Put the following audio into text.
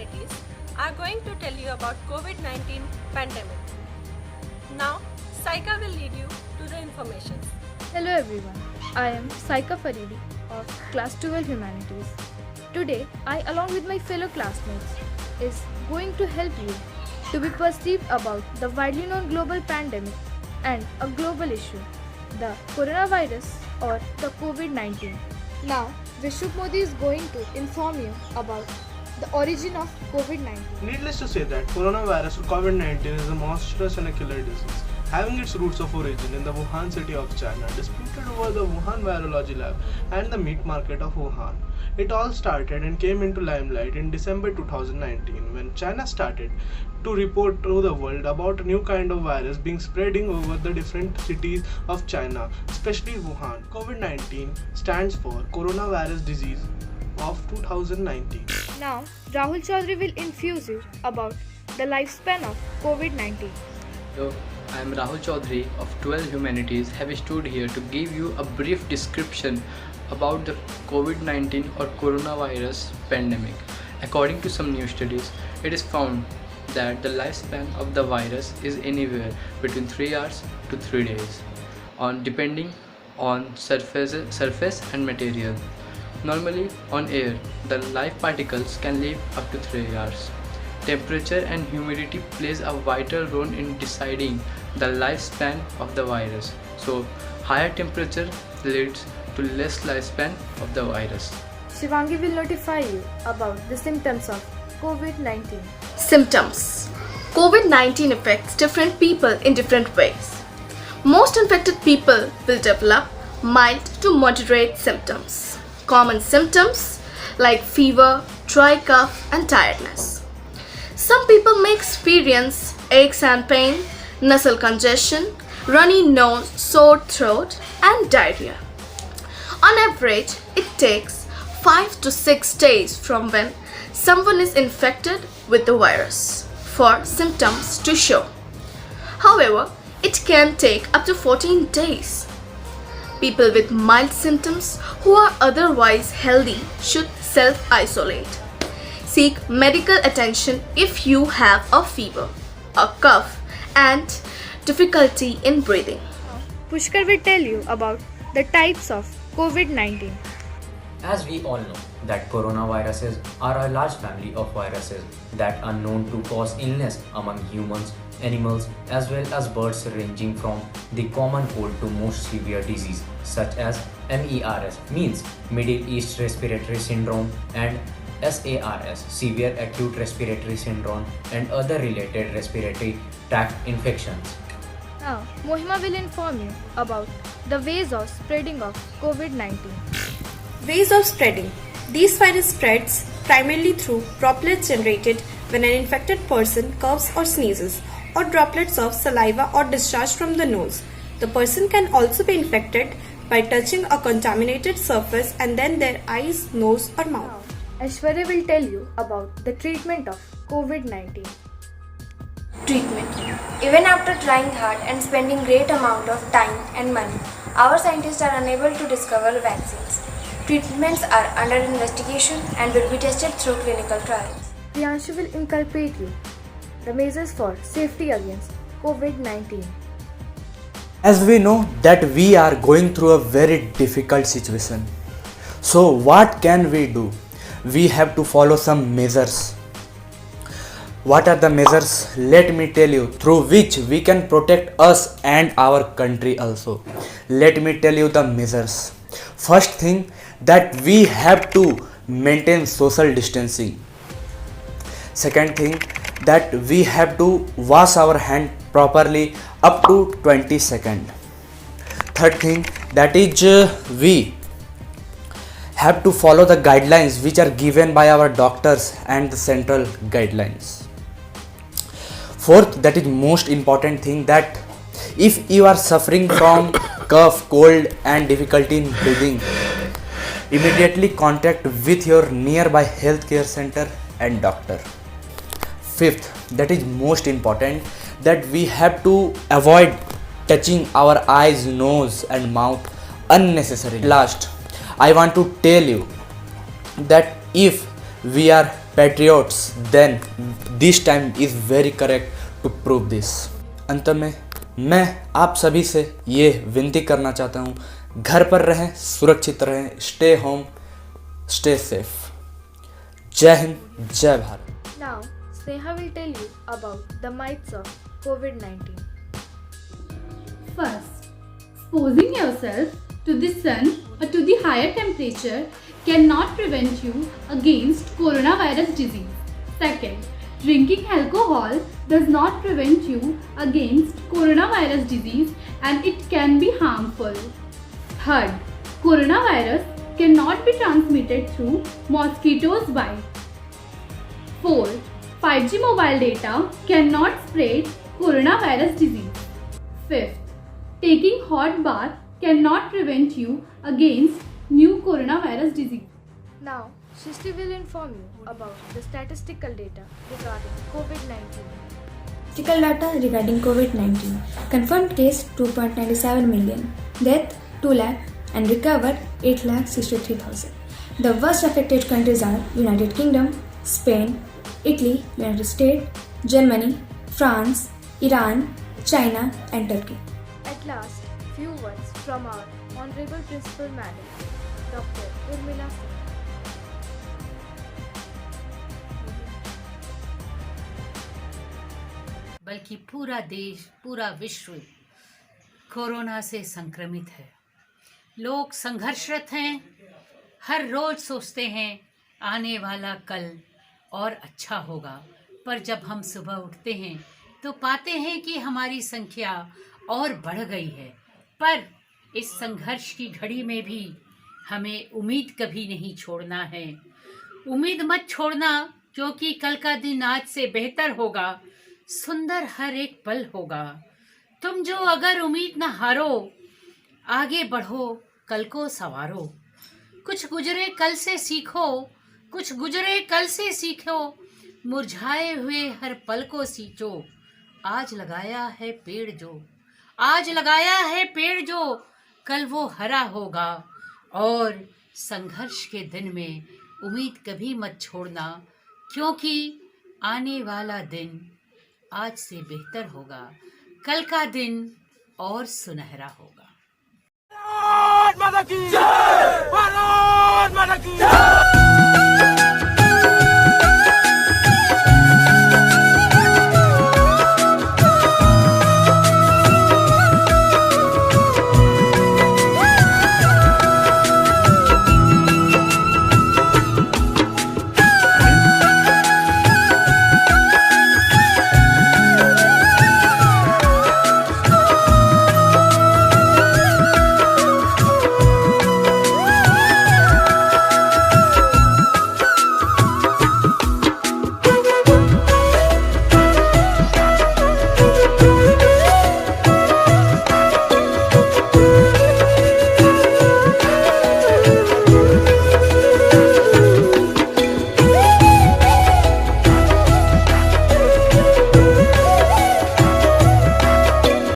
Humanities are going to tell you about COVID-19 pandemic. Now, Saika will lead you to the information. Hello everyone, I am Saika Faridi of Class 12 Humanities. Today, I along with my fellow classmates is going to help you to be perceived about the widely known global pandemic and a global issue, the coronavirus or the COVID-19. Now, Vishnu Modi is going to inform you about the origin of COVID-19. Needless to say that coronavirus or COVID-19 is a monstrous and a killer disease, having its roots of origin in the Wuhan city of China, disputed over the Wuhan Virology Lab and the meat market of Wuhan. It all started and came into limelight in December 2019 when China started to report to the world about a new kind of virus being spreading over the different cities of China, especially Wuhan. COVID-19 stands for Coronavirus Disease of 2019. Now, Rahul Chaudhary will infuse you about the lifespan of COVID-19. Hello, I am Rahul Chaudhary of 12 Humanities have stood here to give you a brief description about the COVID-19 or coronavirus pandemic. According to some new studies, it is found that the lifespan of the virus is anywhere between 3 hours to 3 days, depending on surface and material. Normally, on air, the live particles can live up to 3 hours. Temperature and humidity plays a vital role in deciding the lifespan of the virus. So, higher temperature leads to less lifespan of the virus. Shivangi will notify you about the symptoms of COVID-19. Symptoms. COVID-19 affects different people in different ways. Most infected people will develop mild to moderate symptoms. Common symptoms like fever, dry cough, and tiredness. Some people may experience aches and pain, nasal congestion, runny nose, sore throat, and diarrhea. On average, it takes 5 to 6 days from when someone is infected with the virus for symptoms to show. However, it can take up to 14 days. People with mild symptoms who are otherwise healthy should self-isolate. Seek medical attention if you have a fever, a cough, and difficulty in breathing. Pushkar will tell you about the types of COVID-19. As we all know that coronaviruses are a large family of viruses that are known to cause illness among humans, animals as well as birds, ranging from the common cold to most severe disease such as MERS means Middle East Respiratory Syndrome and SARS severe acute respiratory syndrome and other related respiratory tract infections. Now, Mohima will inform you about the ways of spreading of COVID-19. Ways of spreading. These virus spreads primarily through droplets generated when an infected person coughs or sneezes, or droplets of saliva or discharge from the nose. The person can also be infected by touching a contaminated surface and then their eyes, nose or mouth. Aishwarya will tell you about the treatment of COVID-19. Treatment. Even after trying hard and spending great amount of time and money, our scientists are unable to discover vaccines. Treatments are under investigation and will be tested through clinical trials. Priyanshu will inculcate you the measures for safety against COVID-19. As we know that we are going through a very difficult situation. So what can we do? We have to follow some measures. What are the measures? Let me tell you, through which we can protect us and our country also. Let me tell you the measures. First thing, that we have to maintain social distancing. Second thing, that we have to wash our hand properly up to 20 seconds. Third thing, that is we have to follow the guidelines which are given by our doctors and the central guidelines. Fourth, that is most important thing, that if you are suffering from cough, cold and difficulty in breathing, immediately contact with your nearby healthcare center and doctor. Fifth, that is most important, that we have to avoid touching our eyes, nose and mouth unnecessarily. Last, I want to tell you that if we are patriots, then this time is very correct to prove this. अंत में मैं आप सभी से ये विनती करना चाहता हूँ, घर पर रहें, सुरक्षित रहें, स्टे होम, स्टे सेफ. जय हिंद, जय Bharat. Now, Sneha will tell you about the myths of COVID-19. First, exposing yourself to the sun or to the higher temperature cannot prevent you against coronavirus disease. Second, drinking alcohol does not prevent you against coronavirus disease and it can be harmful. Third, coronavirus cannot be transmitted through mosquitoes bite. Fourth, 5G mobile data cannot spread coronavirus disease. Fifth, taking hot bath cannot prevent you against new coronavirus disease. Now, Shristi will inform you about the statistical data regarding COVID-19. Statistical data regarding COVID-19. Confirmed case 2.97 million. Death 2 lakh and recovered 8,63,000. The worst affected countries are United Kingdom, Spain, Italy, United States, Germany, France, Iran, China and Turkey. At last, few words from our Honorable Principal Madam, Dr. Urmila Singh. बल्कि पूरा देश, पूरा विश्व corona से संक्रमित है. लोग संघर्षरत हैं, हर रोज सोचते हैं आने वाला कल और अच्छा होगा, पर जब हम सुबह उठते हैं तो पाते हैं कि हमारी संख्या और बढ़ गई है. पर इस संघर्ष की घड़ी में भी हमें उम्मीद कभी नहीं छोड़ना है. उम्मीद मत छोड़ना, क्योंकि कल का दिन आज से बेहतर होगा, सुंदर हर एक पल होगा. तुम जो अगर उम्मीद न हारो, आगे बढ़ो, कल को संवारो. कुछ गुजरे कल से सीखो, कुछ गुजरे कल से सीखो, मुरझाए हुए हर पल को सींचो. आज लगाया है पेड़ जो, आज लगाया है पेड़ जो, कल वो हरा होगा. और संघर्ष के दिन में उम्मीद कभी मत छोड़ना, क्योंकि आने वाला दिन आज से बेहतर होगा, कल का दिन और सुनहरा होगा. भारत माता की जय! भारत माता की जय!